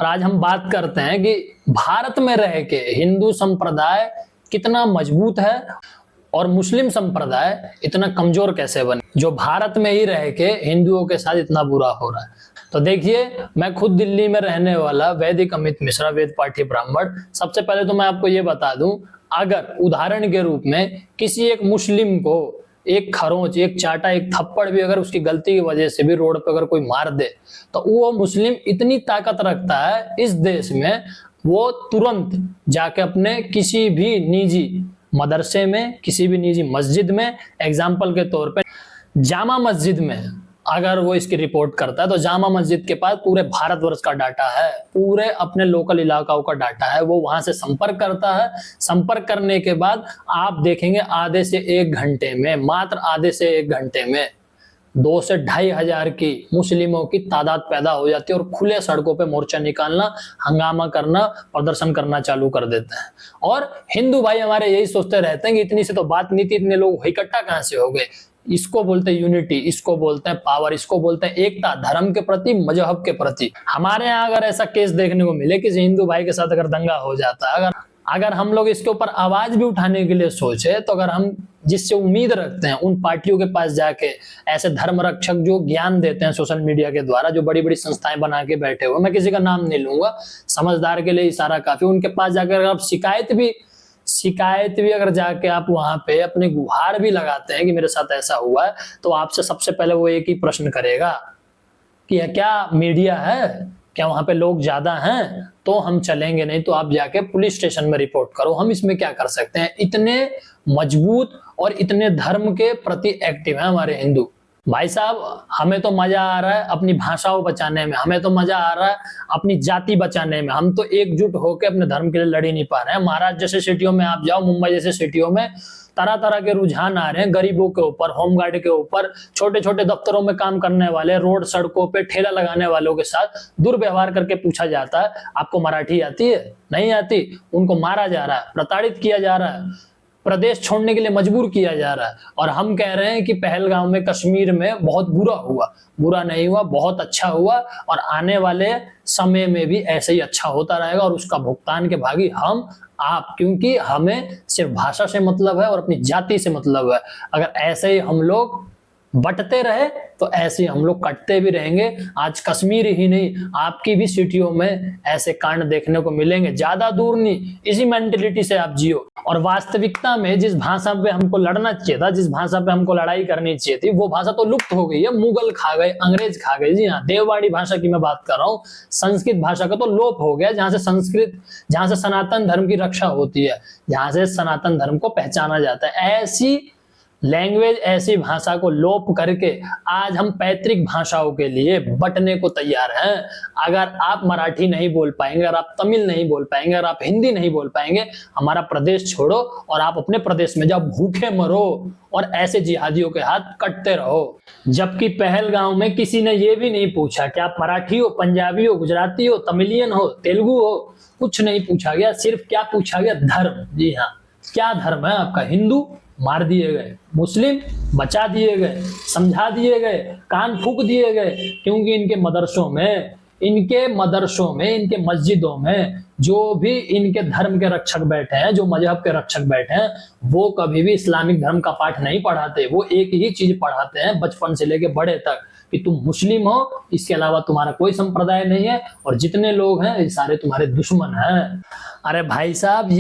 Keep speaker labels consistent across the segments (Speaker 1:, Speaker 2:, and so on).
Speaker 1: और आज हम बात करते हैं कि भारत में रह के हिंदू संप्रदाय कितना मजबूत है और मुस्लिम संप्रदाय इतना कमजोर कैसे बने, जो भारत में ही रह के हिंदुओं के साथ इतना बुरा हो रहा है। तो देखिए, मैं खुद दिल्ली में रहने वाला वैदिक अमित मिश्रा, वेद पाठी ब्राह्मण। सबसे पहले तो मैं आपको ये बता दूं, अगर उदाहरण के रूप में किसी एक मुस्लिम को एक खरोंच, एक चाटा, एक थप्पड़ भी अगर उसकी गलती की वजह से भी रोड पे अगर कोई मार दे, तो वो मुस्लिम इतनी ताकत रखता है इस देश में, वो तुरंत जाके अपने किसी भी निजी मदरसे में, किसी भी निजी मस्जिद में, एग्जाम्पल के तौर पे जामा मस्जिद में अगर वो इसकी रिपोर्ट करता है, तो जामा मस्जिद के पास पूरे भारतवर्ष का डाटा है, पूरे अपने लोकल इलाकाओं का डाटा है। वो वहां से संपर्क करता है। संपर्क करने के बाद आप देखेंगे आधे से एक घंटे में, मात्र आधे से एक घंटे में 2 से 2.5 हजार की मुस्लिमों की तादाद पैदा हो जाती है और खुले सड़कों पे मोर्चा निकालना, हंगामा करना, प्रदर्शन करना चालू कर देते हैं। और हिंदू भाई हमारे यही सोचते रहते हैं कि इतनी से तो बात नहीं थी, इतने लोग इकट्ठा कहां से हो गए। इसको बोलते हैं यूनिटी, इसको बोलते हैं पावर, इसको बोलते हैं एकता, धर्म के प्रति, मजहब के प्रति। हमारे यहाँ अगर ऐसा केस देखने को मिले, किसी हिंदू भाई के साथ अगर दंगा हो जाता है, अगर हम लोग इसके ऊपर आवाज भी उठाने के लिए सोचे, तो अगर हम जिससे उम्मीद रखते हैं उन पार्टियों के पास जाके, ऐसे धर्म रक्षक जो ज्ञान देते हैं सोशल मीडिया के द्वारा, जो बड़ी बड़ी संस्थाएं बना के बैठे हुए, मैं किसी का नाम नहीं लूंगा, समझदार के लिए इशारा काफी, उनके पास जाकर आप शिकायत भी अगर जाके आप वहां पे अपने गुहार भी लगाते हैं कि मेरे साथ ऐसा हुआ है, तो आपसे सबसे पहले वो एक ही प्रश्न करेगा कि क्या मीडिया है, क्या वहां पे लोग ज्यादा हैं, तो हम चलेंगे, नहीं तो आप जाके पुलिस स्टेशन में रिपोर्ट करो, हम इसमें क्या कर सकते हैं। इतने मजबूत और इतने धर्म के प्रति एक्टिव है हमारे हिंदू भाई साहब। हमें तो मजा आ रहा है अपनी भाषाओं बचाने में, हमें तो मजा आ रहा है अपनी जाति बचाने में। हम तो एकजुट होकर अपने धर्म के लिए लड़ ही नहीं पा रहे हैं। महाराष्ट्र जैसे सिटियों में आप जाओ, मुंबई जैसे सिटियों में तरह तरह के रुझान आ रहे हैं, गरीबों के ऊपर, होमगार्ड के ऊपर, छोटे छोटे दफ्तरों में काम करने वाले, रोड सड़कों पे ठेला लगाने वालों के साथ दुर्व्यवहार करके पूछा जाता है, आपको मराठी आती है? नहीं आती। उनको मारा जा रहा है, प्रताड़ित किया जा रहा है, प्रदेश छोड़ने के लिए मजबूर किया जा रहा है। और हम कह रहे हैं कि पहलगाम में, कश्मीर में बहुत बुरा हुआ। बुरा नहीं हुआ, बहुत अच्छा हुआ, और आने वाले समय में भी ऐसे ही अच्छा होता रहेगा, और उसका भुगतान के भागी हम, आप, क्योंकि हमें सिर्फ भाषा से मतलब है और अपनी जाति से मतलब है। अगर ऐसे ही हम लोग बटते रहे तो ऐसे हम लोग कटते भी रहेंगे। आज कश्मीर ही नहीं, आपकी भी सिटियों में ऐसे कांड देखने को मिलेंगे। ज्यादा दूर नहीं, इसी मेंटेलिटी से आप जियो। और वास्तविकता में जिस भाषा पे हमको लड़ना चाहिए था, जिस भाषा पे हमको लड़ाई करनी चाहिए थी, वो भाषा तो लुप्त हो गई है। मुगल खा गए, अंग्रेज खा गए। जी हाँ, देववाड़ी भाषा की मैं बात कर रहा हूँ। संस्कृत भाषा का तो लोप हो गया, जहां से सनातन धर्म की रक्षा होती है, जहां से सनातन धर्म को पहचाना जाता है। ऐसी लैंग्वेज, ऐसी भाषा को लोप करके आज हम पैतृक भाषाओं के लिए बटने को तैयार हैं। अगर आप मराठी नहीं बोल पाएंगे, अगर आप तमिल नहीं बोल पाएंगे, अगर आप हिंदी नहीं बोल पाएंगे, हमारा प्रदेश छोड़ो और आप अपने प्रदेश में जाओ, भूखे मरो और ऐसे जिहादियों के हाथ कटते रहो। जबकि पहलगांव में किसी ने ये भी नहीं पूछा कि आप मराठी हो, पंजाबी हो, गुजराती हो, तमिलियन हो, तेलुगु हो, कुछ नहीं पूछा गया। सिर्फ क्या पूछा गया? धर्म। जी हाँ, क्या धर्म है आपका? हिंदू? मार दिए गए। मुस्लिम? बचा दिए गए, समझा दिए गए, कान फूक दिए गए। क्योंकि इनके मदरसों में, इनके मस्जिदों में जो भी इनके धर्म के रक्षक बैठे हैं, जो मजहब के रक्षक बैठे हैं, वो कभी भी इस्लामिक धर्म का पाठ नहीं पढ़ाते। वो एक ही चीज पढ़ाते हैं बचपन से लेके बड़े तक, कि तुम मुस्लिम हो, इसके अलावा तुम्हारा कोई संप्रदाय नहीं है, और जितने लोग हैं ये सारे तुम्हारे दुश्मन हैं। अरे भाई साहब,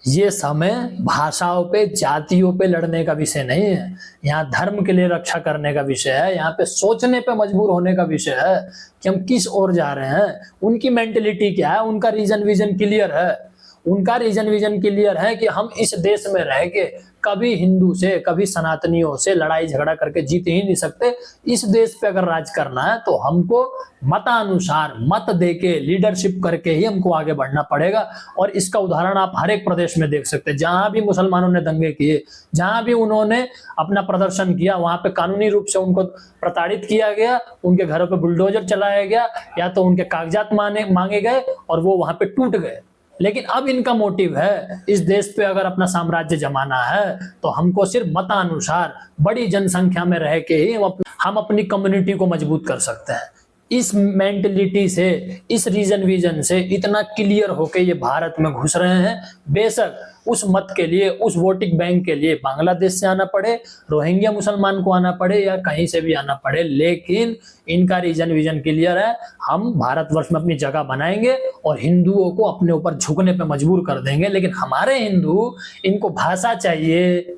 Speaker 1: ये समय भाषाओं पे, जातियों पे लड़ने का विषय नहीं है। यहाँ धर्म के लिए रक्षा करने का विषय है। यहाँ पे सोचने पे मजबूर होने का विषय है कि हम किस ओर जा रहे हैं। उनकी मेंटेलिटी क्या है? उनका रीजन विजन क्लियर है। उनका रीजन विजन क्लियर है कि हम इस देश में रह के कभी हिंदू से, कभी सनातनियों से लड़ाई झगड़ा करके जीत ही नहीं सकते। इस देश पे अगर राज करना है तो हमको मतानुसार, मत देके, लीडरशिप करके ही हमको आगे बढ़ना पड़ेगा। और इसका उदाहरण आप हर एक प्रदेश में देख सकते हैं। जहां भी मुसलमानों ने दंगे किए, जहां भी उन्होंने अपना प्रदर्शन किया, वहां पे कानूनी रूप से उनको प्रताड़ित किया गया, उनके घरों पे बुलडोजर चलाया गया, या तो उनके कागजात मांगे गए और वो वहां पे टूट गए। लेकिन अब इनका मोटिव है, इस देश पे अगर अपना साम्राज्य जमाना है तो हमको सिर्फ मतानुसार बड़ी जनसंख्या में रह के ही हम अपनी कम्युनिटी को मजबूत कर सकते हैं। इस मेंटलिटी से, इस रीजन विजन से इतना क्लियर होके ये भारत में घुस रहे हैं। बेशक उस मत के लिए, उस वोटिंग बैंक के लिए बांग्लादेश से आना पड़े, रोहिंग्या मुसलमान को आना पड़े या कहीं से भी आना पड़े, लेकिन इनका रीजन विजन क्लियर है। हम भारतवर्ष में अपनी जगह बनाएंगे और हिंदुओं को अपने ऊपर झुकने पे मजबूर कर देंगे। लेकिन हमारे हिंदू, इनको भाषा चाहिए,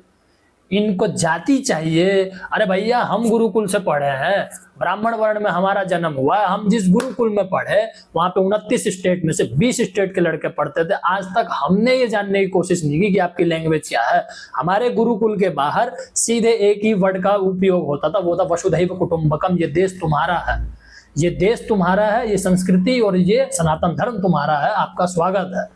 Speaker 1: इनको जाति चाहिए। अरे भैया, हम गुरुकुल से पढ़े हैं, ब्राह्मण वर्ण में हमारा जन्म हुआ है। हम जिस गुरुकुल में पढ़े वहां पे 29 स्टेट में से 20 स्टेट के लड़के पढ़ते थे। आज तक हमने ये जानने की कोशिश नहीं की कि आपकी लैंग्वेज क्या है। हमारे गुरुकुल के बाहर सीधे एक ही वर्ड का उपयोग होता था, वो था वसुधैव कुटुंबकम। ये देश तुम्हारा है, ये देश तुम्हारा है, ये संस्कृति और ये सनातन धर्म तुम्हारा है, आपका स्वागत है।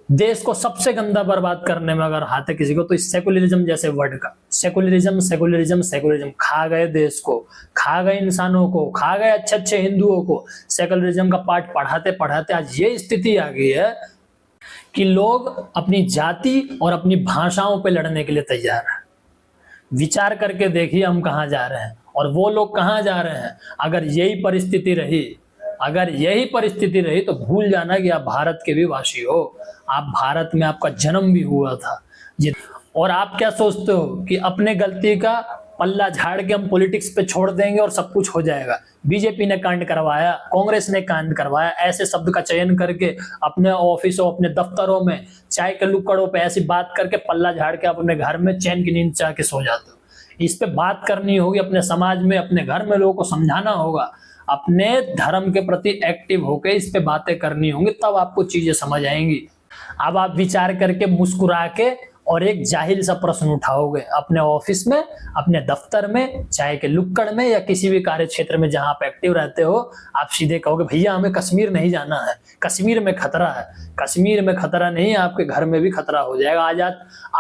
Speaker 1: देश को सबसे गंदा बर्बाद करने में अगर हाथ है किसी को तो इस सेकुलरिज्म जैसे वर्ड का। सेकुलरिज्म सेकुलरिज्म सेकुलरिज्म खा गए देश को, खा गए इंसानों को, खा गए अच्छे अच्छे हिंदुओं को। सेकुलरिज्म का पाठ पढ़ाते पढ़ाते आज ये स्थिति आ गई है कि लोग अपनी जाति और अपनी भाषाओं पे लड़ने के लिए तैयार है। विचार करके देखिए हम कहाँ जा रहे हैं और वो लोग कहाँ जा रहे हैं। अगर यही परिस्थिति रही, अगर यही परिस्थिति रही तो भूल जाना कि आप भारत के भी वासी हो, आप भारत में आपका जन्म भी हुआ था। ये और आप क्या सोचते हो कि अपने गलती का पल्ला झाड़ के हम पॉलिटिक्स पे छोड़ देंगे और सब कुछ हो जाएगा। बीजेपी ने कांड करवाया, कांग्रेस ने कांड करवाया, ऐसे शब्द का चयन करके अपने ऑफिसों, अपने दफ्तरों में, चाय के लुक्कड़ों पे ऐसी बात करके पल्ला झाड़ के अपने घर में चैन की नींद चाह के सो जाते हो। इस पे बात करनी होगी अपने समाज में, अपने घर में लोगों को समझाना होगा, अपने धर्म के प्रति एक्टिव होकर इस पे बातें करनी होंगी, तब आपको चीजें समझ आएंगी। अब आप विचार करके मुस्कुरा के और एक जाहिल सा प्रश्न उठाओगे अपने ऑफिस में, अपने दफ्तर में, चाय के लुक्कड़ में या किसी भी कार्य क्षेत्र में जहां आप एक्टिव रहते हो, आप सीधे कहोगे भैया हमें कश्मीर नहीं जाना है, कश्मीर में खतरा है। कश्मीर में खतरा नहीं है, आपके घर में भी खतरा हो जाएगा।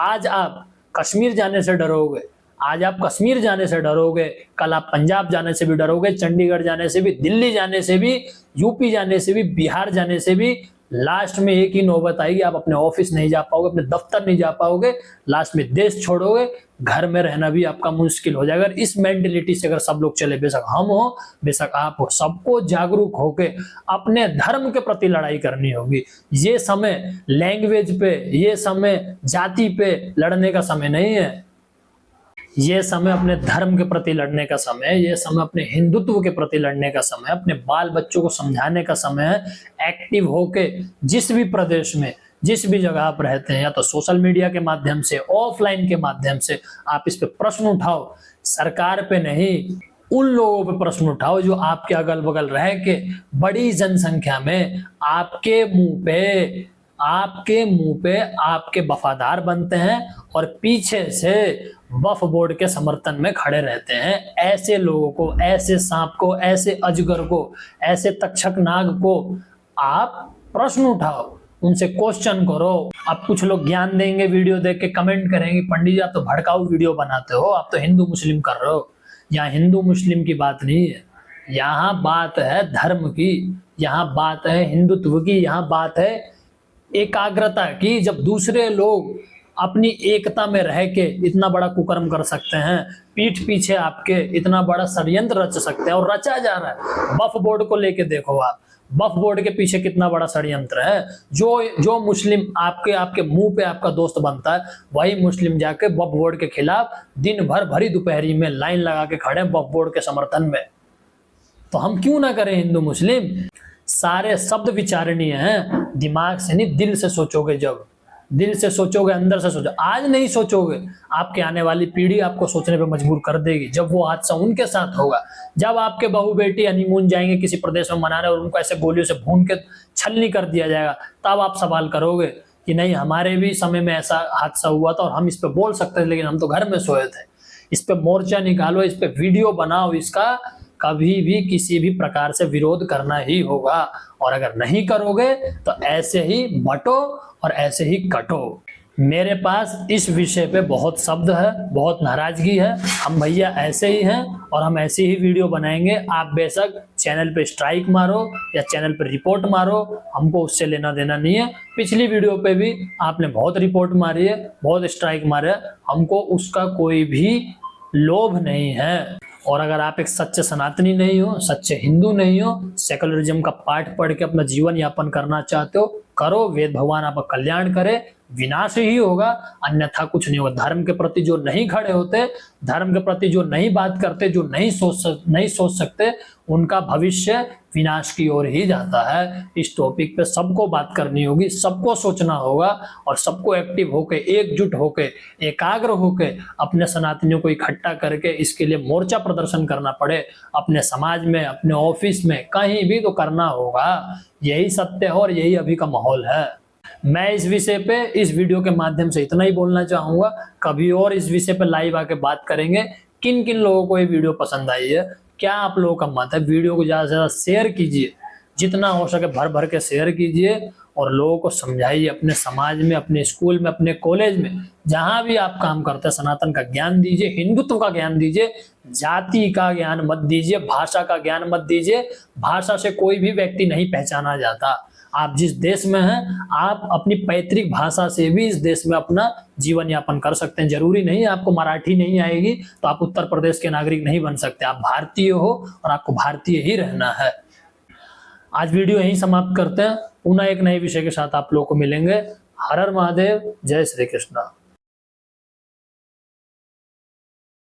Speaker 1: आज आप कश्मीर जाने से डरोगे, आज आप कश्मीर जाने से डरोगे, कल आप पंजाब जाने से भी डरोगे, चंडीगढ़ जाने से भी, दिल्ली जाने से भी, यूपी जाने से भी, बिहार जाने से भी। लास्ट में एक ही नौबत आएगी, आप अपने ऑफिस नहीं जा पाओगे, अपने दफ्तर नहीं जा पाओगे, लास्ट में देश छोड़ोगे, घर में रहना भी आपका मुश्किल हो जाएगा। इस मेंटेलिटी से अगर सब लोग चले, बेशक हम हो, बेशक आप हो, सबको जागरूक होके अपने धर्म के प्रति लड़ाई करनी होगी। ये समय लैंग्वेज पे, ये समय जाति पे लड़ने का समय नहीं है। ये समय अपने धर्म के प्रति लड़ने का समय है, ये समय अपने हिंदुत्व के प्रति लड़ने का समय है, अपने बाल बच्चों को समझाने का समय है। एक्टिव होके जिस भी प्रदेश में, जिस भी जगह आप रहते हैं, या तो सोशल मीडिया के माध्यम से, ऑफलाइन के माध्यम से आप इस पे प्रश्न उठाओ। सरकार पे नहीं, उन लोगों पे प्रश्न उठाओ जो आपके अगल बगल रह के बड़ी जनसंख्या में आपके मुंह पे आपके वफादार बनते हैं और पीछे से वफ बोर्ड के समर्थन में खड़े रहते हैं। ऐसे लोगों को, ऐसे सांप को, ऐसे अजगर को, ऐसे तक्षक नाग को आप प्रश्न उठाओ, उनसे क्वेश्चन करो। अब कुछ लोग ज्ञान देंगे, वीडियो देख के कमेंट करेंगे पंडित जी आप तो भड़काऊ वीडियो बनाते हो, आप तो हिंदू मुस्लिम कर रहे हो। यहाँ हिंदू मुस्लिम की बात नहीं है, यहाँ बात है धर्म की, यहाँ बात है हिंदुत्व की, यहाँ बात है एकाग्रता की। जब दूसरे लोग अपनी एकता में रह के इतना बड़ा कुकर्म कर सकते हैं, पीठ पीछे आपके इतना बड़ा षड्यंत्र रच सकते हैं, और रचा जा रहा है। वक्फ बोर्ड को लेके देखो आप, वक्फ बोर्ड के पीछे कितना बड़ा षड्यंत्र है। जो मुस्लिम आपके मुंह पे आपका दोस्त बनता है, वही मुस्लिम जाके वक्फ बोर्ड के खिलाफ दिन भर भरी दोपहरी में लाइन लगा के खड़े हैं वक्फ बोर्ड के समर्थन में। तो हम क्यों ना करें हिंदू मुस्लिम। सारे शब्द विचारणीय हैं, दिमाग से नहीं, दिल से सोचोगे। जब दिल से सोचोगे, अंदर से सोचो, आज नहीं सोचोगे, आपके आने वाली पीढ़ी आपको सोचने पे मजबूर कर देगी। जब वो हादसा उनके साथ होगा, जब आपके बहू बेटी हनीमून जाएंगे किसी प्रदेश में मनाने और उनको ऐसे गोलियों से भून के छलनी कर दिया जाएगा, तब आप सवाल करोगे कि नहीं हमारे भी समय में ऐसा हादसा हुआ था और हम इस पे बोल सकते थे, लेकिन हम तो घर में सोए थे। इस पे मोर्चा निकालो, इस पे वीडियो बनाओ, इसका कभी भी किसी भी प्रकार से विरोध करना ही होगा। और अगर नहीं करोगे तो ऐसे ही बटो और ऐसे ही कटो। मेरे पास इस विषय पे बहुत शब्द है, बहुत नाराजगी है। हम भैया ऐसे ही हैं और हम ऐसी ही वीडियो बनाएंगे। आप बेशक चैनल पे स्ट्राइक मारो या चैनल पे रिपोर्ट मारो, हमको उससे लेना देना नहीं है। पिछली वीडियो पे भी आपने बहुत रिपोर्ट मारी है, बहुत स्ट्राइक मारे, हमको उसका कोई भी लोभ नहीं है। और अगर आप एक सच्चे सनातनी नहीं हो, सच्चे हिंदू नहीं हो, सेकुलरिज्म का पाठ पढ़ के अपना जीवन यापन करना चाहते हो, करो। वेद भगवान आपका कल्याण करे, विनाश ही होगा, अन्यथा कुछ नहीं होगा। धर्म के प्रति जो नहीं खड़े होते, धर्म के प्रति जो नहीं बात करते, जो नहीं सोच सकते, उनका भविष्य विनाश की ओर ही जाता है। इस टॉपिक पे सबको बात करनी होगी, सबको सोचना होगा और सबको एक्टिव होके, एकजुट होके, एकाग्र होके अपने सनातनियों को इकट्ठा करके इसके लिए मोर्चा प्रदर्शन करना पड़े। अपने समाज में, अपने ऑफिस में, कहीं भी तो करना होगा। यही सत्य है और यही अभी का माहौल है। मैं इस विषय पे इस वीडियो के माध्यम से इतना ही बोलना चाहूंगा। कभी और इस विषय पे लाइव आके बात करेंगे। किन किन लोगों को ये वीडियो पसंद आई है, क्या आप लोगों का मत है, वीडियो को ज्यादा से ज्यादा शेयर कीजिए, जितना हो सके भर भर के शेयर कीजिए और लोगों को समझाइए। अपने समाज में, अपने स्कूल में, अपने कॉलेज में, जहां भी आप काम करते हैं, सनातन का ज्ञान दीजिए, हिंदुत्व का ज्ञान दीजिए। जाति का ज्ञान मत दीजिए, भाषा का ज्ञान मत दीजिए। भाषा से कोई भी व्यक्ति नहीं पहचाना जाता। आप जिस देश में हैं, आप अपनी पैतृक भाषा से भी इस देश में अपना जीवन यापन कर सकते हैं। जरूरी नहीं है आपको मराठी नहीं आएगी तो आप उत्तर प्रदेश के नागरिक नहीं बन सकते। आप भारतीय हो और आपको भारतीय ही रहना है। आज वीडियो यहीं समाप्त करते हैं। पुनः एक नए विषय के साथ आप लोगों को मिलेंगे। हर हर महादेव, जय श्री कृष्णा।